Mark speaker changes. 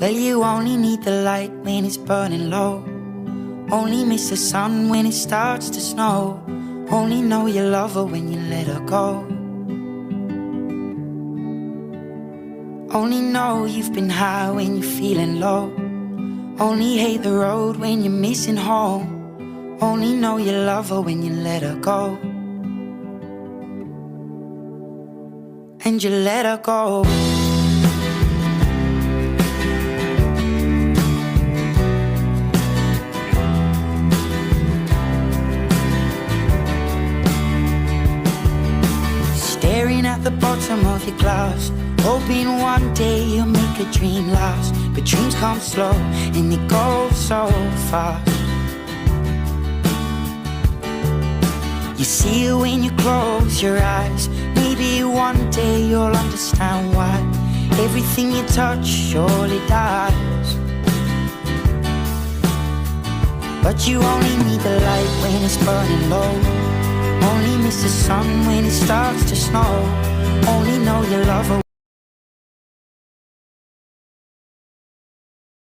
Speaker 1: Well, you only need the light when it's burning low. Only miss the sun when it starts to snow. Only know you love her when you let her go. Only know you've been high when you're feeling low. Only hate the road when you're missing home. Only know you love her when you let her go. And you let her go. Staring at the bottom of your glass, hoping one day you'll make a dream last. But dreams come slow and they go so fast. You see it when you close your eyes. Maybe one day you'll understand why everything you touch surely dies. But you only need the light when it's burning low. Only miss the sun when it starts to snow. Only know you love her.